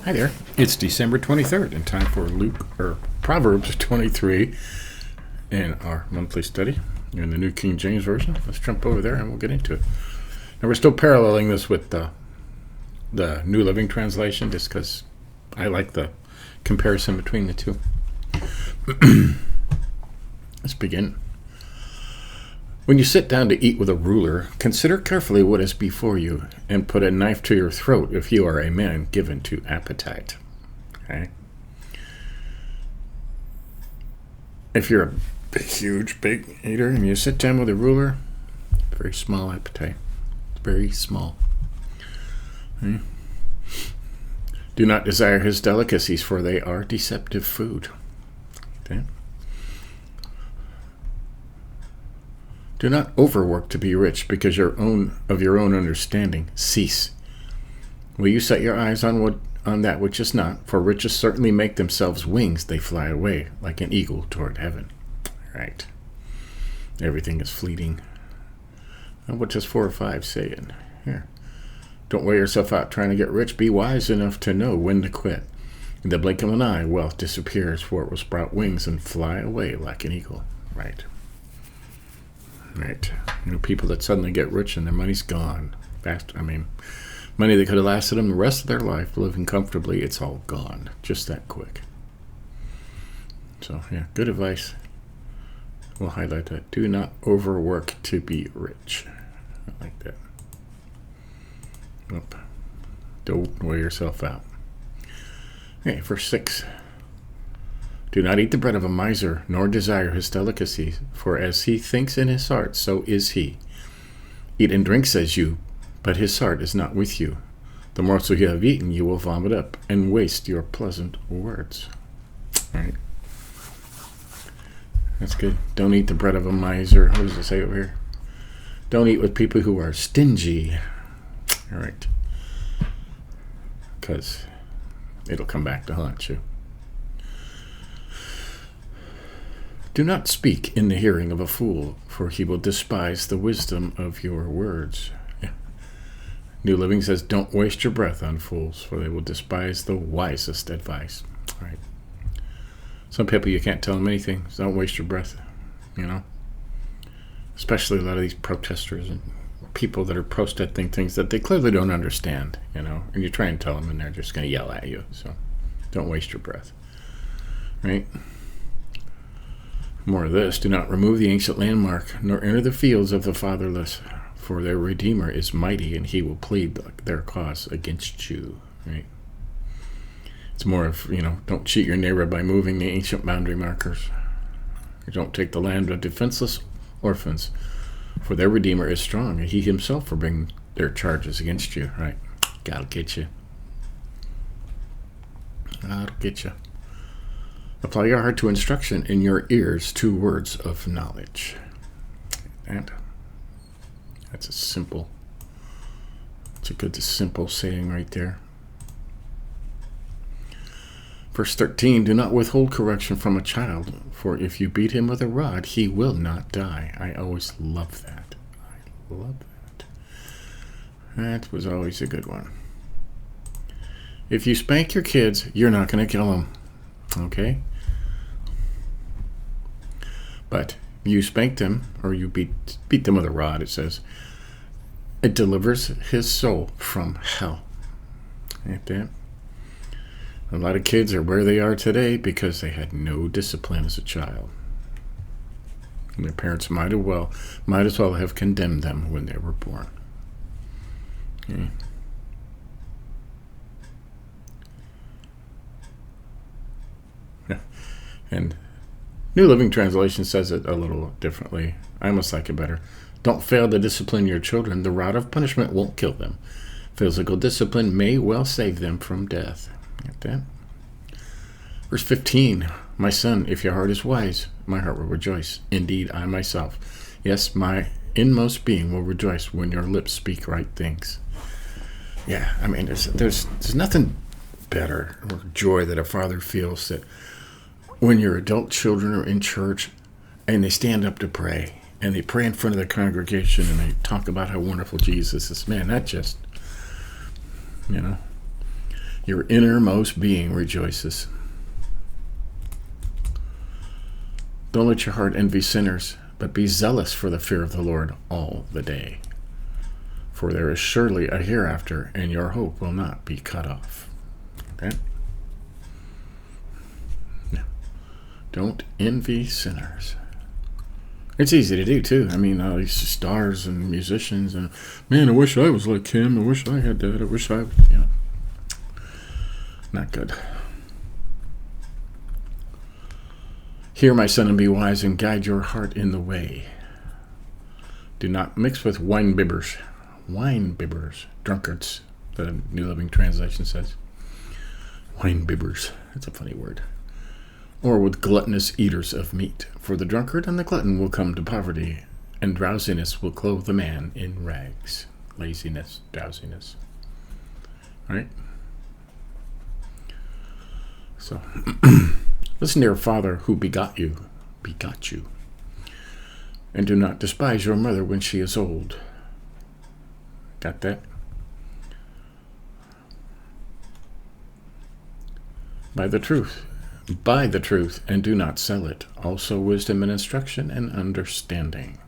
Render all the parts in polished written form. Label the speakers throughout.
Speaker 1: Hi there. It's December 23rd and time for Proverbs 23 in our monthly study in the New King James Version. Let's jump over there and we'll get into it. Now we're still paralleling this with the New Living Translation just because I like the comparison between the two. Let's begin. When you sit down to eat with a ruler, consider carefully what is before you, and put a knife to your throat if you are a man given to appetite. Okay? If you're a huge, big eater and you sit down with a ruler, very small appetite. Very small. Okay? Do not desire his delicacies, for they are deceptive food. Okay? Do not overwork to be rich, because of your own understanding. Cease. Will you set your eyes on that which is not? For riches certainly make themselves wings; they fly away like an eagle toward heaven. Right. Everything is fleeting. And what does 4 or 5 say in here? Don't wear yourself out trying to get rich. Be wise enough to know when to quit. In the blink of an eye, wealth disappears, for it will sprout wings and fly away like an eagle. Right. Right. People that suddenly get rich and their money's gone fast. Money that could have lasted them the rest of their life living comfortably, it's all gone. Just that quick. So, yeah, good advice. We'll highlight that. Do not overwork to be rich. I like that. Nope. Don't wear yourself out. Okay, verse 6. Do not eat the bread of a miser, nor desire his delicacies, for as he thinks in his heart, so is he. Eat and drink, says you, but his heart is not with you. The morsel you have eaten you will vomit up, and waste your pleasant words. All right. That's good. Don't eat the bread of a miser. What does it say over here? Don't eat with people who are stingy. All right. Because it'll come back to haunt you. Do not speak in the hearing of a fool, for he will despise the wisdom of your words. Yeah. New Living says, don't waste your breath on fools, for they will despise the wisest advice. All right. Some people, you can't tell them anything, so don't waste your breath, Especially a lot of these protesters and people that are protesting things that they clearly don't understand, And you try and tell them, and they're just going to yell at you. So don't waste your breath. Right? More of this. Do not remove the ancient landmark, nor enter the fields of the fatherless, for their Redeemer is mighty, and he will plead their cause against you. Right? It's more of, don't cheat your neighbor by moving the ancient boundary markers. Don't take the land of defenseless orphans, for their Redeemer is strong, and he himself will bring their charges against you. Right? God'll get you. God'll get you. Apply your heart to instruction, and your ears to words of knowledge. And that's it's a good, simple saying right there. Verse 13, do not withhold correction from a child, for if you beat him with a rod, he will not die. I always love that. I love that. That was always a good one. If you spank your kids, you're not going to kill them. Okay? But you spank them, or you beat them with a rod, it says, it delivers his soul from hell. Ain't that? A lot of kids are where they are today because they had no discipline as a child. And their parents might as well have condemned them when they were born. Okay. Yeah. And New Living Translation says it a little differently. I almost like it better. Don't fail to discipline your children. The rod of punishment won't kill them. Physical discipline may well save them from death. Get that? Verse 15. My son, if your heart is wise, my heart will rejoice. Indeed, I myself, yes, my inmost being will rejoice when your lips speak right things. Yeah, there's nothing better or joy that a father feels that when your adult children are in church and they stand up to pray and they pray in front of the congregation and they talk about how wonderful Jesus is. Man, that just, Your innermost being rejoices. Don't let your heart envy sinners, but be zealous for the fear of the Lord all the day. For there is surely a hereafter, and your hope will not be cut off. Okay? No. Don't envy sinners. It's easy to do, too. I mean, all these stars and musicians, and, man, I wish I was like him. I wish I had that. I wish I, not good. Hear, my son, and be wise, and guide your heart in the way. Do not mix with wine-bibbers. Wine-bibbers. Drunkards, the New Living Translation says. Wine-bibbers. That's a funny word. Or with gluttonous eaters of meat. For the drunkard and the glutton will come to poverty, and drowsiness will clothe the man in rags. Laziness, drowsiness. All right? So, listen to your father who begot you, and do not despise your mother when she is old. Got that? Buy the truth, and do not sell it. Also wisdom and instruction and understanding.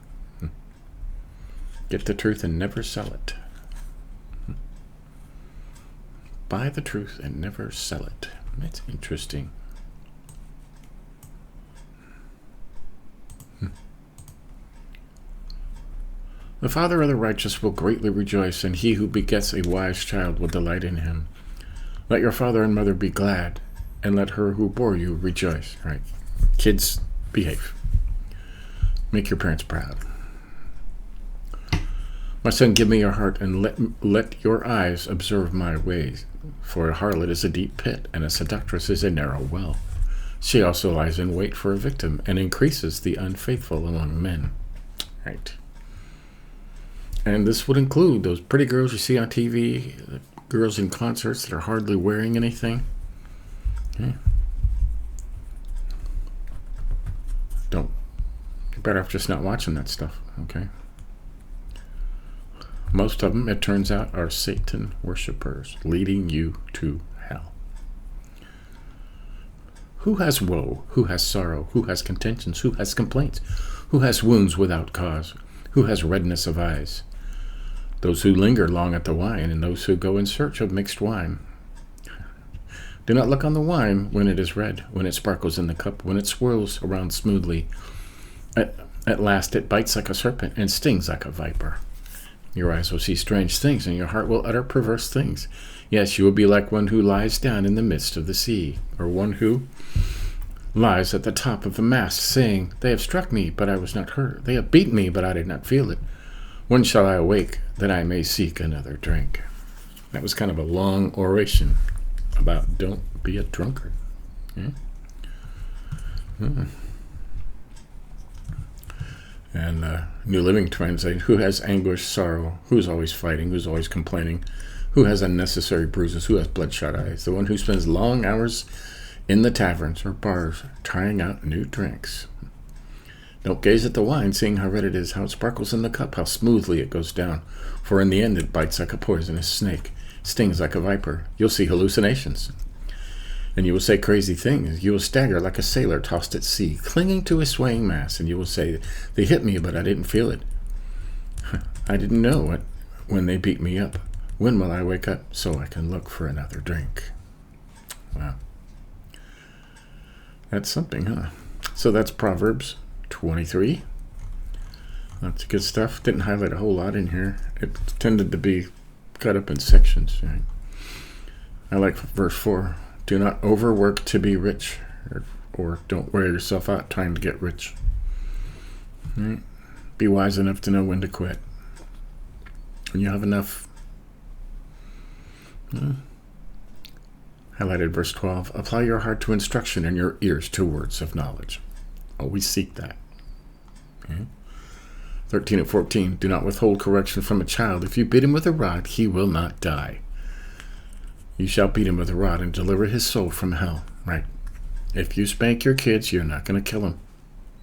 Speaker 1: Get the truth and never sell it. Buy the truth and never sell it. That's interesting. The father of the righteous will greatly rejoice, and he who begets a wise child will delight in him. Let your father and mother be glad, and let her who bore you rejoice. Right? Kids, behave. Make your parents proud. My son, give me your heart, and let your eyes observe my ways. For a harlot is a deep pit, and a seductress is a narrow well. She also lies in wait for a victim, and increases the unfaithful among men. Right. And this would include those pretty girls you see on TV, the girls in concerts that are hardly wearing anything. Yeah. You're better off just not watching that stuff, okay? Most of them, it turns out, are Satan worshipers, leading you to hell. Who has woe? Who has sorrow? Who has contentions? Who has complaints? Who has wounds without cause? Who has redness of eyes? Those who linger long at the wine, and those who go in search of mixed wine. Do not look on the wine when it is red, when it sparkles in the cup, when it swirls around smoothly. At last it bites like a serpent and stings like a viper. Your eyes will see strange things, and your heart will utter perverse things. Yes, you will be like one who lies down in the midst of the sea, or one who lies at the top of the mast, saying, They have struck me, but I was not hurt. They have beaten me, but I did not feel it. When shall I awake, that I may seek another drink? That was kind of a long oration about don't be a drunkard. Yeah? And New Living Translation, who has anguish, sorrow, who's always fighting, who's always complaining, who has unnecessary bruises, who has bloodshot eyes, the one who spends long hours in the taverns or bars trying out new drinks. Don't gaze at the wine, seeing how red it is, how it sparkles in the cup, how smoothly it goes down, for in the end it bites like a poisonous snake, stings like a viper. You'll see hallucinations, and you will say crazy things. You will stagger like a sailor tossed at sea, clinging to a swaying mast, and you will say, They hit me, but I didn't feel it. I didn't know it when they beat me up. When will I wake up so I can look for another drink? Wow. That's something, huh? So that's Proverbs 23. That's good stuff. Didn't highlight a whole lot in here. It tended to be cut up in sections. Right? I like verse 4. Do not overwork to be rich, or don't wear yourself out trying to get rich. Right? Be wise enough to know when to quit. When you have enough. Highlighted verse 12. Apply your heart to instruction and your ears to words of knowledge. Always seek that. Okay? 13 and 14. Do not withhold correction from a child. If you beat him with a rod, he will not die. You shall beat him with a rod and deliver his soul from hell. Right. If you spank your kids, you're not going to kill them.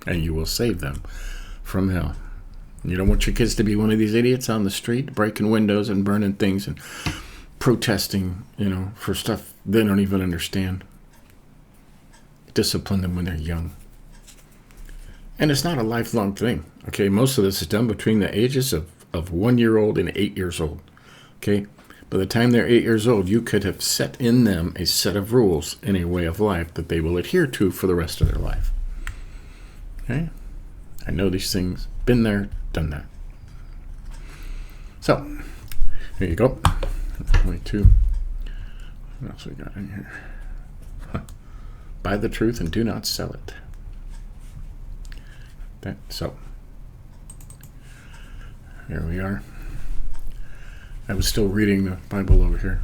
Speaker 1: And you will save them from hell. You don't want your kids to be one of these idiots on the street breaking windows and burning things and protesting, for stuff they don't even understand. Discipline them when they're young. And it's not a lifelong thing. Okay, most of this is done between the ages of 1 year old and 8 years old. Okay, by the time they're 8 years old, you could have set in them a set of rules and a way of life that they will adhere to for the rest of their life. Okay, I know these things. Been there, done that. So, here you go. 22. What else we got in here? Buy the truth and do not sell it. So, here we are. I was still reading the Bible over here.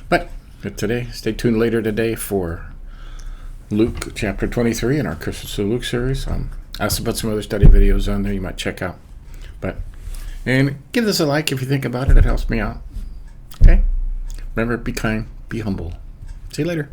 Speaker 1: But today, stay tuned later today for Luke chapter 23 in our Christmas of Luke series. I also put some other study videos on there you might check out. And give this a like if you think about it. It helps me out. Okay? Remember, be kind, be humble. See you later.